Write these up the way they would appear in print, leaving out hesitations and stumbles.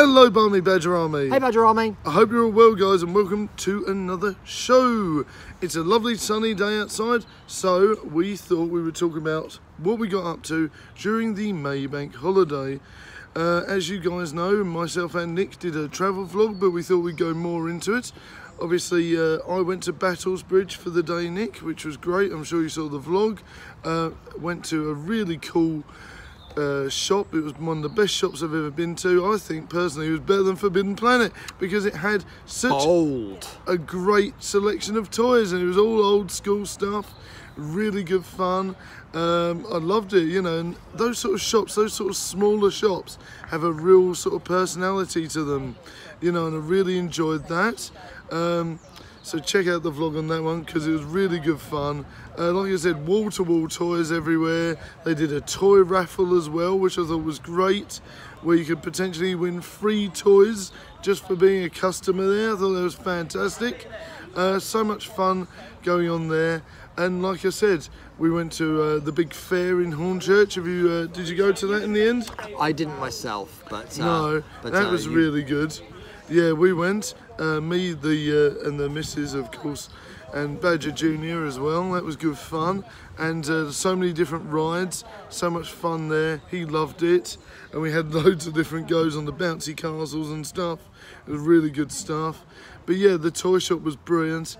Hello, Barmy Badger Army. Hey, Badger Army. I hope you're all well, guys, and welcome to another show. It's a lovely sunny day outside, so we thought we would talk about what we got up to during the Maybank holiday. As you guys know, myself and Nick did a travel vlog, but we thought we'd go more into it. Obviously, I went to Battlesbridge for the day, Nick, which was great. I'm sure you saw the vlog. Went to a really cool shop. It was one of the best shops I've ever been to. I think personally it was better than Forbidden Planet because it had such a great selection of toys and it was all old school stuff. Really good fun. I loved it, you know, and those sort of shops, those sort of smaller shops have a real sort of personality to them, you know, and I really enjoyed that. So check out the vlog on that one because it was really good fun. Like I said, wall-to-wall toys everywhere. They did a toy raffle as well, which I thought was great, where you could potentially win free toys just for being a customer there. I thought that was fantastic. So much fun going on there. And like I said, we went to the big fair in Hornchurch. Have you? Did you go to that in the end? I didn't myself, but no, that was really good. Yeah, we went. Me, and the missus, of course, and Badger Junior as well. That was good fun, and so many different rides. So much fun there. He loved it, and we had loads of different goes on the bouncy castles and stuff. It was really good stuff. But yeah, the toy shop was brilliant.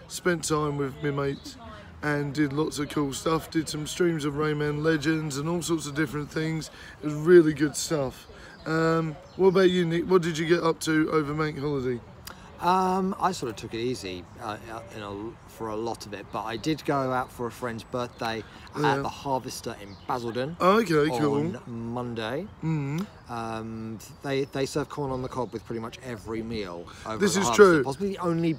Spent time with my mate and did lots of cool stuff. Did some streams of Rayman Legends and all sorts of different things. It was really good stuff. What about you, Nick? What did you get up to over bank holiday? I sort of took it easy for a lot of it, but I did go out for a friend's birthday at the Harvester in Basildon. Okay, cool. On Monday. They serve corn on the cob with pretty much every meal. This is true. Possibly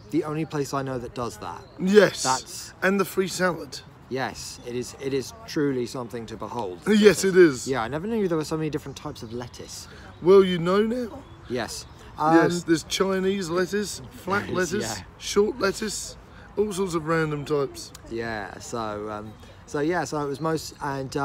the only place I know that does that. Yes. And the free salad. Yes, it is truly something to behold. Yes, it is. Yeah, I never knew there were so many different types of lettuce. Well, you know now. Yes. Yes, there's Chinese lettuce, flat lettuce, short lettuce, all sorts of random types. Yeah, so it was most, and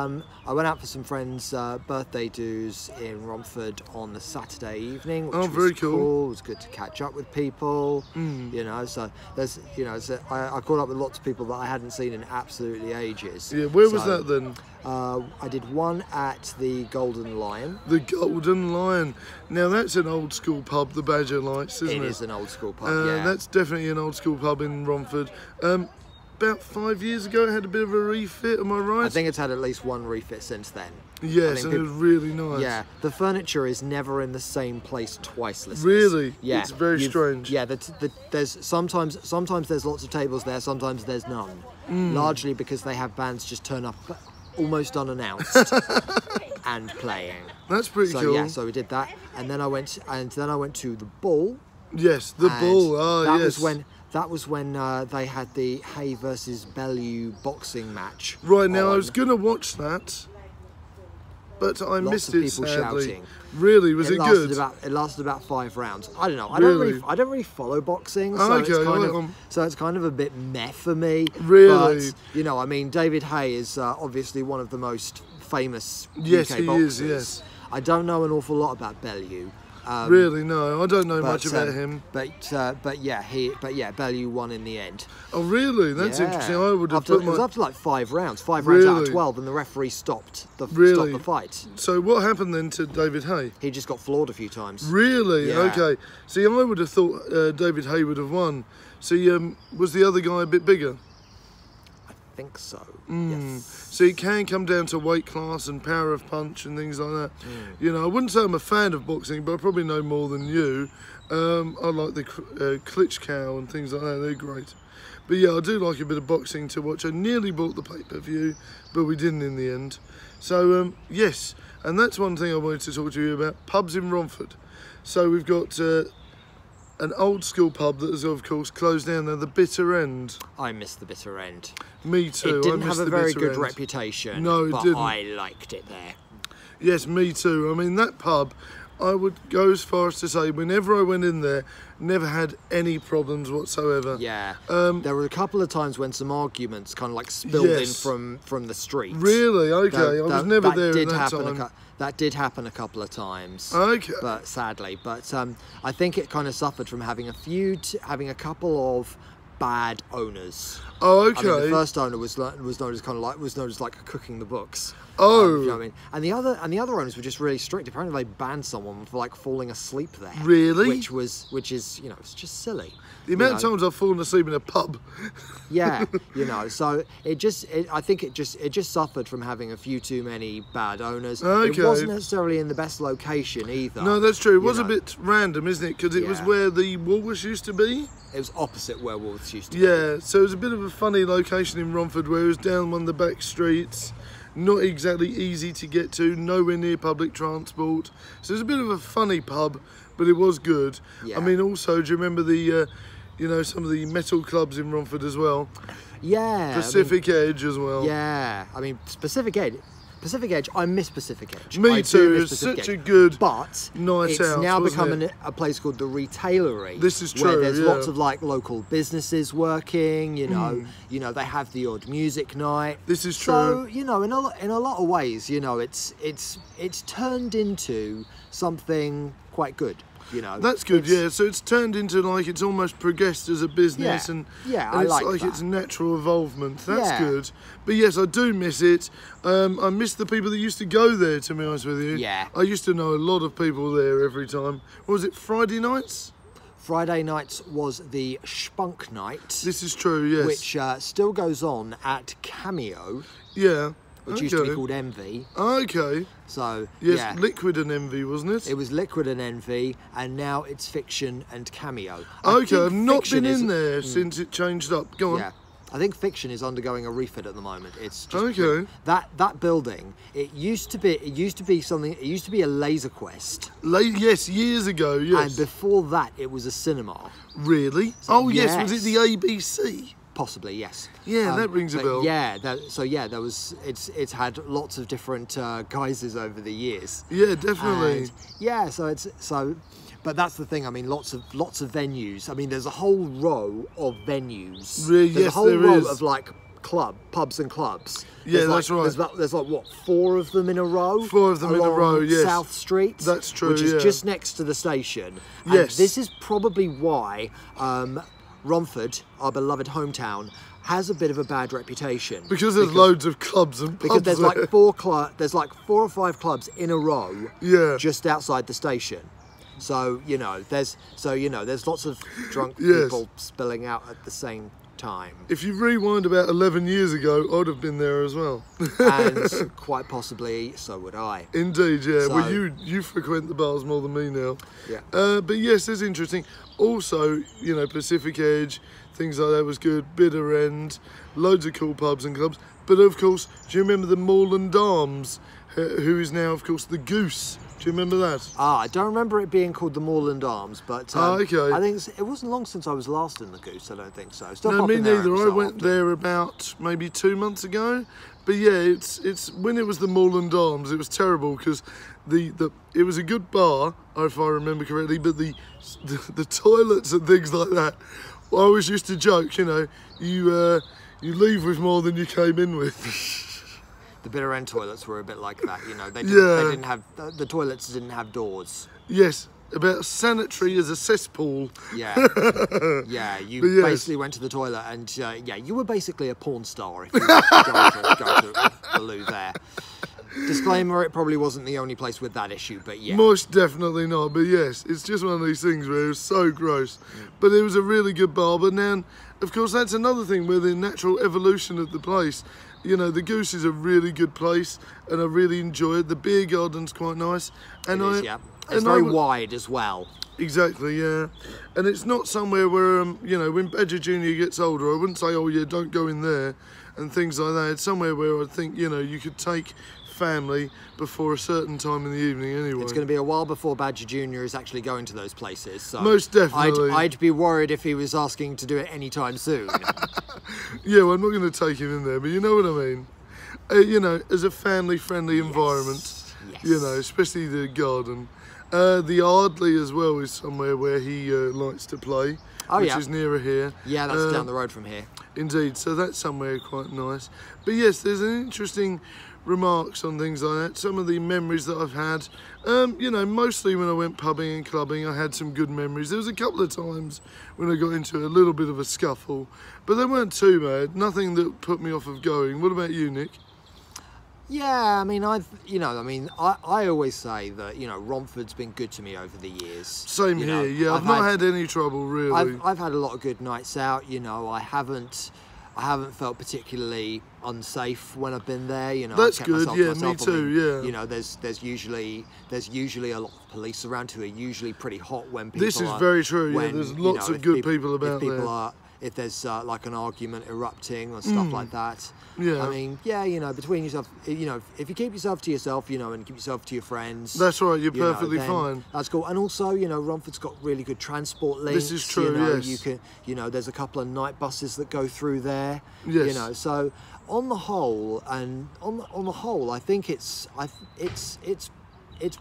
I went out for some friends' birthday dues in Romford on the Saturday evening, which was cool. It was good to catch up with people, you know. So there's, you know, I caught up with lots of people that I hadn't seen in absolutely ages. Yeah, where was that then? I did one at the Golden Lion. The Golden Lion. Now that's an old school pub, the Badger likes, isn't it? It is an old school pub, yeah. That's definitely an old school pub in Romford. About 5 years ago, it had a bit of a refit, am I right? I think it's had at least one refit since then. Yes, and it was really nice. Yeah, the furniture is never in the same place twice, listeners. Really? Yeah. It's very strange. Yeah, there's sometimes there's lots of tables there, sometimes there's none. Largely because they have bands just turn up almost unannounced and playing. That's pretty cool. Yeah, so we did that, and then I went to the Bull. Yes, the Bull. Oh, yes. That was when they had the Hay versus Bellew boxing match. Right, now I was going to watch that, but I missed it, sadly. Shouting. Really? Was it good? It lasted about 5 rounds. I don't know. I don't really follow boxing, so it's kind of a bit meh for me. Really? But, you know, I mean, David Hay is obviously one of the most famous UK boxers. He is, yes. I don't know an awful lot about Bellew. Really, no, I don't know much about him. But yeah, Bellew won in the end. Oh, really? That's interesting. I would have it was up to like 5 rounds, 5 rounds out of 12, and the referee stopped the fight. So what happened then to David Hay? He just got floored a few times. Really? Yeah. Okay. See, I would have thought David Hay would have won. See, was the other guy a bit bigger? I think so. Yes. So it can come down to weight class and power of punch and things like that. You know, I wouldn't say I'm a fan of boxing, but I probably know more than you. I like the Klitschko and things like that. They're great. But yeah, I do like a bit of boxing to watch. I nearly bought the pay-per-view, but we didn't in the end. So yes, and that's one thing I wanted to talk to you about. Pubs in Romford. So we've got an old school pub that has, of course, closed down there, the Bitter End. I miss the Bitter End. Me too. It didn't have a very good reputation. No, it didn't. I liked it there. Yes, me too. I mean, that pub, I would go as far as to say, whenever I went in there, never had any problems whatsoever. Yeah. There were a couple of times when some arguments kind of like spilled in from the street. Really? Okay. I was never there at that time. That did happen a couple of times. Okay. But sadly, I think it kind of suffered from having having a couple of bad owners. Oh, okay. I mean, the first owner was known as like cooking the books. Oh. You know what I mean? And the other owners were just really strict. Apparently, they banned someone for like falling asleep there. Really? Which is it's just silly. The amount of times I've fallen asleep in a pub. Yeah, so I think it just suffered from having a few too many bad owners. Okay. It wasn't necessarily in the best location either. No, that's true. It was a bit random, isn't it? Because it was where the Woolworths used to be. It was opposite where Woolworths used to be. Yeah, so it was a bit of a funny location in Romford where it was down one of the back streets, not exactly easy to get to, nowhere near public transport. So it was a bit of a funny pub, but it was good. Yeah. I mean, also, do you remember the, some of the metal clubs in Romford as well? Yeah. Pacific Edge as well. Yeah, I mean, Pacific Edge, I miss Pacific Edge. Me too, it's such a good night out. It's now becoming a place called the Retailery. This is true, where there's lots of like local businesses working, they have the odd music night. This is true. So, in a lot of ways, it's turned into something quite good. That's good, yeah. So it's turned into like it's almost progressed as a business, and I it's like that. It's natural evolvement. That's good. But yes, I do miss it. I miss the people that used to go there. To be honest with you, yeah. I used to know a lot of people there every time. What was it, Friday nights? Friday nights was the Spunk Night. This is true, yes. Which still goes on at Cameo. Yeah. Which used to be called Envy. Okay. So, yes, Liquid and Envy, wasn't it? It was Liquid and Envy, and now it's Fiction and Cameo. Okay, I've not been in there since it changed up. Go on. Yeah. I think Fiction is undergoing a refit at the moment. It's just that building. It used to be a Laser Quest. Yes, years ago. Yes. And before that, it was a cinema. Really? So, yes. Was it the ABC? Possibly, yes. Yeah, that rings a bell. Yeah, there was. It's had lots of different guises over the years. Yeah, definitely. And but that's the thing. I mean, lots of venues. I mean, there's a whole row of venues. There's a whole row of like pubs and clubs. Yeah, that's right. There's like what, 4 of them in a row. 4 of them in a row. Yes. South Street. That's true. Which is just next to the station. Yes. And this is probably why. Romford, our beloved hometown, has a bit of a bad reputation because there's loads of clubs and pubs. Because there's like 4 or 5 clubs in a row, just outside the station. So there's lots of drunk people spilling out at the same time. If you rewind about 11 years ago, I'd have been there as well. And quite possibly so would I. Indeed, yeah. Well, you frequent the bars more than me now. Yeah. But yes, it's interesting. Also, Pacific Edge, things like that was good. Bitter End, loads of cool pubs and clubs. But of course, do you remember the Moorland Arms, who is now, of course, the Goose? Do you remember that? I don't remember it being called the Moorland Arms, but okay. I think it wasn't long since I was last in the Goose. I don't think so. No, me neither. I went there about maybe 2 months ago. But yeah, it's when it was the Moorland Arms, it was terrible because it was a good bar, if I remember correctly, but the toilets and things like that. I always used to joke, you leave with more than you came in with. The Bitter End toilets were a bit like that, They didn't have the toilets didn't have doors. Yes, about sanitary as a cesspool. Yeah, yeah. You basically went to the toilet, and you were basically a porn star if you were going to the loo there. Disclaimer: it probably wasn't the only place with that issue, but yeah. Most definitely not, but yes, it's just one of these things where it was so gross. But it was a really good bar, but now, of course, that's another thing where the natural evolution of the place. The Goose is a really good place, and I really enjoy it. The beer garden's quite nice. And it's very wide as well. Exactly, yeah. And it's not somewhere where, when Badger Jr. gets older, I wouldn't say, oh yeah, don't go in there, and things like that. It's somewhere where I think, you could take family before a certain time in the evening anyway. It's going to be a while before Badger Jr. is actually going to those places. So most definitely. I'd be worried if he was asking to do it anytime soon. Yeah, well, I'm not going to take him in there, but you know what I mean. As a family-friendly environment, yes. Especially the garden. The Ardley as well is somewhere where he likes to play, which is nearer here. Yeah, that's down the road from here. Indeed, so that's somewhere quite nice. But yes, there's an interesting remarks on things like that, some of the memories that I've had. You know, mostly when I went pubbing and clubbing, I had some good memories. There was a couple of times when I got into a little bit of a scuffle, but they weren't too bad. Nothing that put me off of going. What about you, Nick? Yeah, I mean, I always say that, you know, Romford's been good to me over the years. Same here, yeah. I've not had any trouble, really. I've had a lot of good nights out, you know. I haven't felt particularly unsafe when I've been there, you know. That's good, yeah, me too, yeah. You know, there's usually a lot of police around who are usually pretty hot when people This is very true, yeah. There's lots of good people about there. If there's like an argument erupting or stuff like that. Yeah. I mean, yeah, you know, between yourself, you know, if you keep yourself to yourself, you know, and keep yourself to your friends. That's right, you're perfectly fine. That's cool. And also, you know, Romford's got really good transport links. This is true, you know, yes. You can, you know, there's a couple of night buses that go through there. Yes. You know, so on the whole, I think it's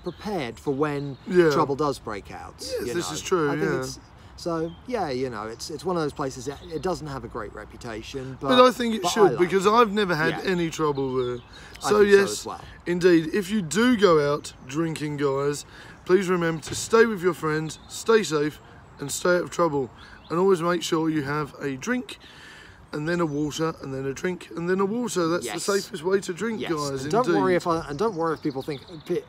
prepared for when trouble does break out. Yes, this is true, yeah. So yeah, you know, it's one of those places that it doesn't have a great reputation, but I think it should, because I've never had any trouble there. So yes, as well. Indeed, if you do go out drinking, guys, please remember to stay with your friends, stay safe, and stay out of trouble. And always make sure you have a drink, and then a water, and then a drink, and then a water. That's the safest way to drink, guys. And don't worry if people think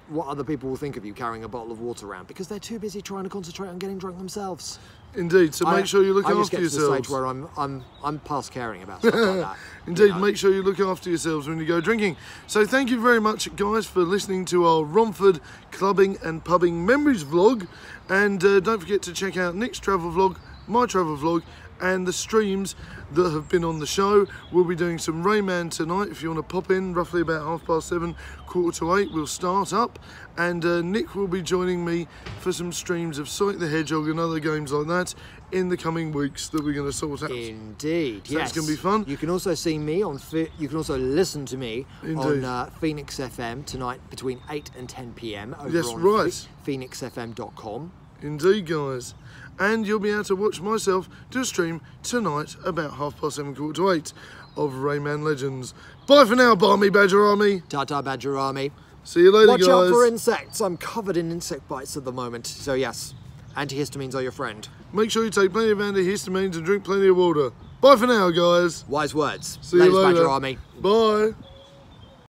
what other people will think of you carrying a bottle of water around, because they're too busy trying to concentrate on getting drunk themselves. Indeed. So make sure you look after yourselves. I just get to the stage where I'm past caring about stuff like that. Indeed, make sure you look after yourselves when you go drinking. So thank you very much, guys, for listening to our Romford clubbing and pubbing memories vlog. And don't forget to check out Nick's travel vlog, my travel vlog, and the streams that have been on the show. We'll be doing some Rayman tonight. If you want to pop in, roughly about 7:30, 7:45, we'll start up. And Nick will be joining me for some streams of Sonic the Hedgehog and other games like that in the coming weeks that we're going to sort out. Indeed, so yes. It's going to be fun. You can also see me on, you can also listen to me on Phoenix FM tonight between 8 and 10 p.m. over on phoenixfm.com. Indeed, guys. And you'll be able to watch myself do a stream tonight about 7:30, 7:45 of Rayman Legends. Bye for now, Barmy Badger Army. Ta-ta, Badger Army. See you later, guys. Watch out for insects. I'm covered in insect bites at the moment. So yes, antihistamines are your friend. Make sure you take plenty of antihistamines and drink plenty of water. Bye for now, guys. Wise words. See you later. Badger Army. Bye.